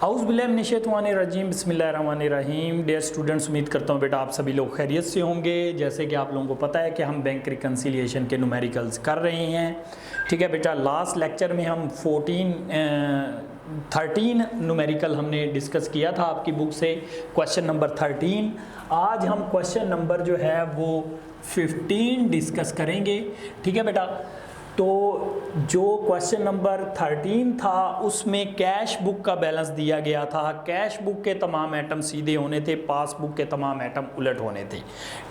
औज़ुबिल्लाहिमिनश्शैतानिर्रजीम बिस्मिल्लाहिर्रहमानिर्रहीम। Dear students, उम्मीद करता हूँ बेटा आप सभी लोग खैरियत से होंगे। जैसे कि आप लोगों को पता है कि हम बैंक रिकन्सिलिएशन के न्यूमेरिकल्स कर रहे हैं। ठीक है बेटा, लास्ट लेक्चर में हम 13 न्यूमेरिकल हमने डिस्कस किया था आपकी बुक से, क्वेश्चन नंबर 13। आज हम क्वेश्चन नंबर जो है वो 15 डिस्कस करेंगे। ठीक है बेटा, तो जो क्वेश्चन नंबर 13 था उसमें कैश बुक का बैलेंस दिया गया था। कैश बुक के तमाम आइटम सीधे होने थे, पासबुक के तमाम आइटम उलट होने थे।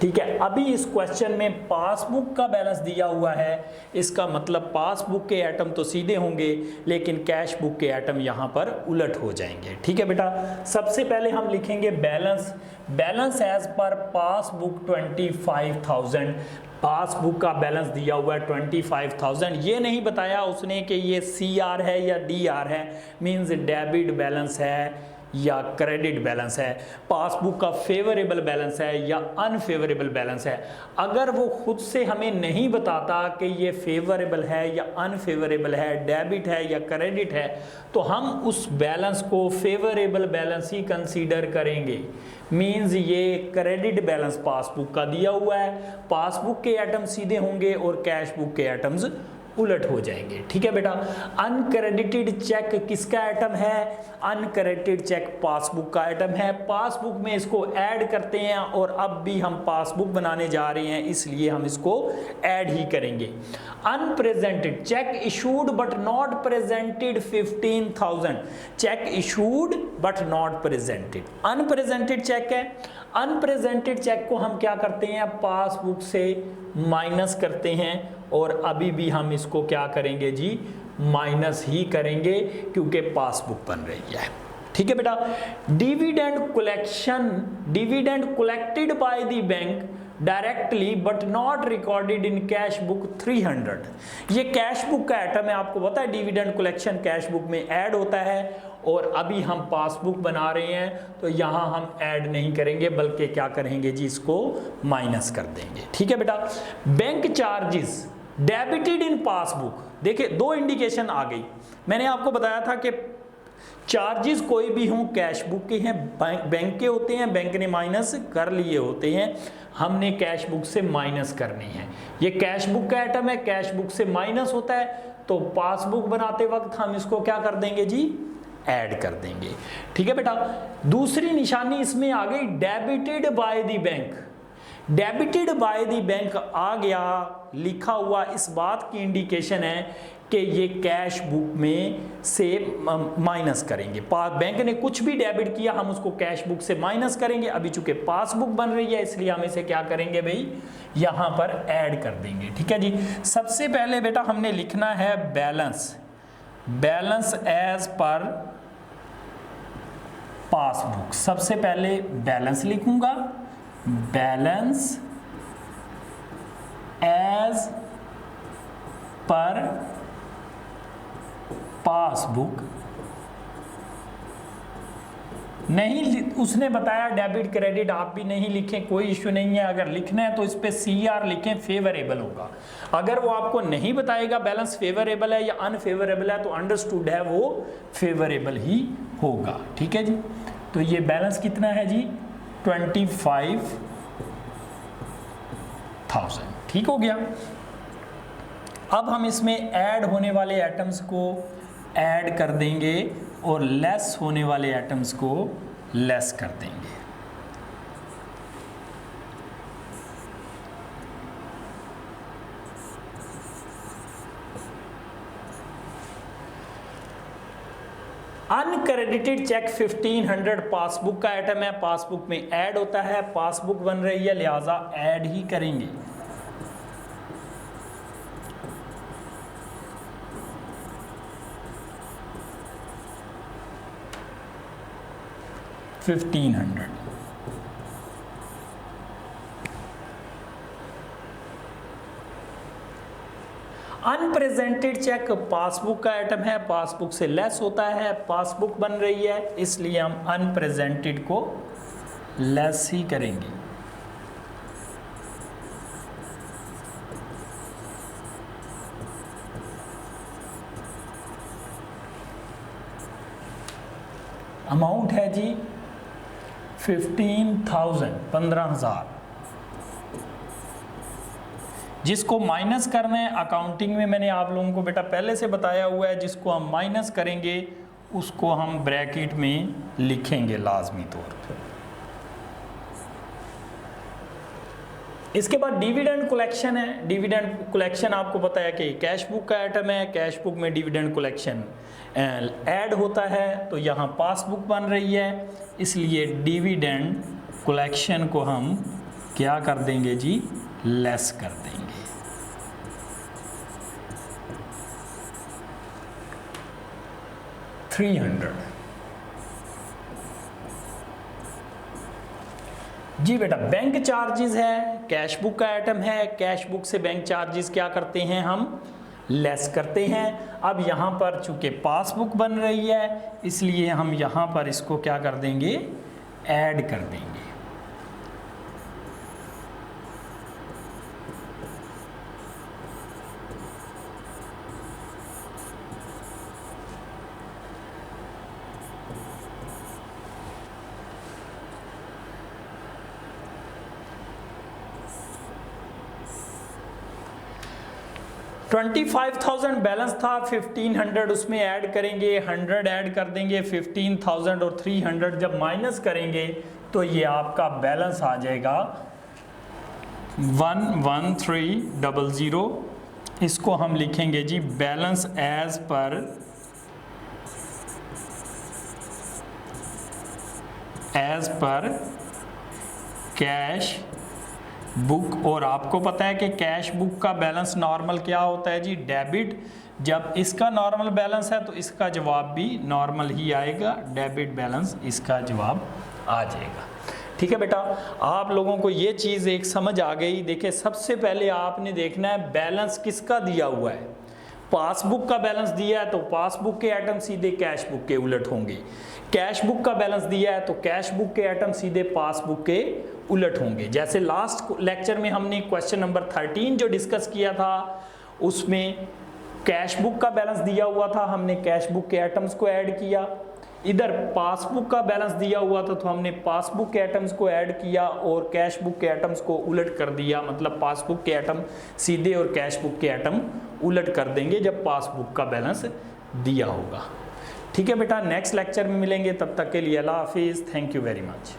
ठीक है, अभी इस क्वेश्चन में पासबुक का बैलेंस दिया हुआ है, इसका मतलब पासबुक के आइटम तो सीधे होंगे लेकिन कैश बुक के आइटम यहाँ पर उलट हो जाएंगे। ठीक है बेटा, सबसे पहले हम लिखेंगे balance as per passbook 25,000। Passbook का बैलेंस दिया हुआ है 25,000। ये नहीं बताया उसने कि ये CR है या DR है, मींस डेबिट बैलेंस है या क्रेडिट बैलेंस है, पासबुक का फेवरेबल बैलेंस है या अनफेवरेबल बैलेंस है। अगर वो खुद से हमें नहीं बताता कि ये फेवरेबल है या अनफेवरेबल है, डेबिट है या क्रेडिट है, तो हम उस बैलेंस को फेवरेबल बैलेंस ही कंसीडर करेंगे। मींस ये क्रेडिट बैलेंस पासबुक का दिया हुआ है, पासबुक के आइटम सीधे होंगे और कैश बुक के आइटम्स उलट हो जाएंगे। ठीक है बेटा, अनक्रेडिटेड चेक किसका आइटम है? अनक्रेडिटेड चेक पासबुक का आइटम है। पासबुक में इसको ऐड करते हैं और अब भी हम पासबुक बनाने जा रहे हैं, इसलिए हम इसको ऐड ही करेंगे। Unpresented cheque issued but not presented 15,000। Cheque issued but not presented, unpresented cheque है। अनप्रेजेंटेड चेक को हम क्या करते हैं? पासबुक से माइनस करते हैं और अभी भी हम इसको क्या करेंगे जी? माइनस ही करेंगे क्योंकि पासबुक बन रही है। ठीक है बेटा, dividend collected by the bank directly but not recorded in cash book 300। ये कैश बुक का आइटम है, आपको पता है डिविडेंड कलेक्शन कैश बुक में ऐड होता है और अभी हम पासबुक बना रहे हैं तो यहाँ हम ऐड नहीं करेंगे बल्कि क्या करेंगे जी? इसको माइनस कर देंगे। ठीक है बेटा, bank charges debited in passbook. देखिए दो इंडिकेशन आ गई। मैंने आपको बताया था कि चार्जेस कोई भी हों कैश बुक के हैं, बैंक के होते हैं, बैंक ने माइनस कर लिए होते हैं, हमने कैश बुक से माइनस करने हैं। ये कैश बुक का आइटम है, कैश बुक से माइनस होता है, तो पासबुक बनाते वक्त हम इसको क्या कर देंगे जी? ऐड कर देंगे। ठीक है बेटा, दूसरी निशानी इसमें आ गई debited by the bank. Debited by the bank आ गया लिखा हुआ, इस बात की इंडिकेशन है कि ये कैश बुक में से माइनस करेंगे। बैंक ने कुछ भी डेबिट किया हम उसको कैश बुक से माइनस करेंगे। अभी चूंकि पासबुक बन रही है इसलिए हम इसे क्या करेंगे भाई? यहाँ पर ऐड कर देंगे। ठीक है जी, सबसे पहले बेटा हमने लिखना है बैलेंस एज पर पासबुक। सबसे पहले बैलेंस लिखूंगा, बैलेंस एज पर पासबुक। नहीं, उसने बताया डेबिट क्रेडिट, आप भी नहीं लिखें, कोई इश्यू नहीं है। अगर लिखना है तो इस पे CR लिखें, फेवरेबल होगा। अगर वो आपको नहीं बताएगा बैलेंस फेवरेबल है या अनफेवरेबल है तो अंडरस्टूड है वो फेवरेबल ही होगा। ठीक है जी, तो ये बैलेंस कितना है जी? 25,000। ठीक हो गया। अब हम इसमें ऐड होने वाले आइटम्स को ऐड कर देंगे और लेस होने वाले आइटम्स को लेस कर देंगे। अनक्रेडिटेड चेक 1500 पासबुक का आइटम है, पासबुक में ऐड होता है, पासबुक बन रही है लिहाजा ऐड ही करेंगे। $1,500। अनप्रेजेंटेड चेक पासबुक का आइटम है, पासबुक से लेस होता है, पासबुक बन रही है इसलिए हम अनप्रेजेंटेड को लेस ही करेंगे। अमाउंट है जी 15,000, 15,000, जिसको माइनस करना है। अकाउंटिंग में मैंने आप लोगों को बेटा पहले से बताया हुआ है, जिसको हम माइनस करेंगे उसको हम ब्रैकेट में लिखेंगे लाजमी तौर पर। इसके बाद डिविडेंड कलेक्शन है। डिविडेंड कलेक्शन आपको पता है कि कैश बुक का आइटम है, कैश बुक में डिविडेंड कलेक्शन ऐड होता है, तो यहाँ पासबुक बन रही है, इसलिए डिविडेंड कलेक्शन को हम क्या कर देंगे जी, लेस कर देंगे। $300 जी बेटा। बैंक चार्जेस है, कैश बुक का आइटम है, कैश बुक से बैंक चार्जेस क्या करते हैं, हम लेस करते हैं। अब यहाँ पर चूंकि पासबुक बन रही है, इसलिए हम यहाँ पर इसको क्या कर देंगे, ऐड कर देंगे। $25,000 बैलेंस था, 1500 उसमें ऐड करेंगे, 100 ऐड कर देंगे, 15,000 और 300 जब माइनस करेंगे तो ये आपका बैलेंस आ जाएगा 11300। इसको हम लिखेंगे जी balance as per cash book. और आपको पता है कि कैश बुक का बैलेंस नॉर्मल क्या होता है जी, डेबिट। जब इसका नॉर्मल बैलेंस है तो इसका जवाब भी नॉर्मल ही आएगा, डेबिट बैलेंस इसका जवाब आ जाएगा। ठीक है बेटा, आप लोगों को ये चीज़ एक समझ आ गई। देखिए सबसे पहले आपने देखना है बैलेंस किसका दिया हुआ है। पासबुक का बैलेंस दिया है तो पासबुक के आइटम सीधे कैश बुक के उलट होंगे। कैश बुक का बैलेंस दिया है तो कैश बुक के आइटम सीधे पासबुक के उलट होंगे। जैसे लास्ट लेक्चर में हमने क्वेश्चन नंबर 13 जो डिस्कस किया था, उसमें कैश बुक का बैलेंस दिया हुआ था, हमने कैश बुक के आइटम्स को ऐड किया। इधर पासबुक का बैलेंस दिया हुआ था तो हमने पासबुक के आइटम्स को ऐड किया और कैश बुक के आइटम्स को उलट कर दिया। मतलब पासबुक के आइटम सीधे और कैश बुक के आइटम उलट कर देंगे जब पासबुक का बैलेंस दिया होगा। ठीक है बेटा, नेक्स्ट लेक्चर में मिलेंगे, तब तक के लिए अल्लाह हाफिज़, थैंक यू वेरी मच।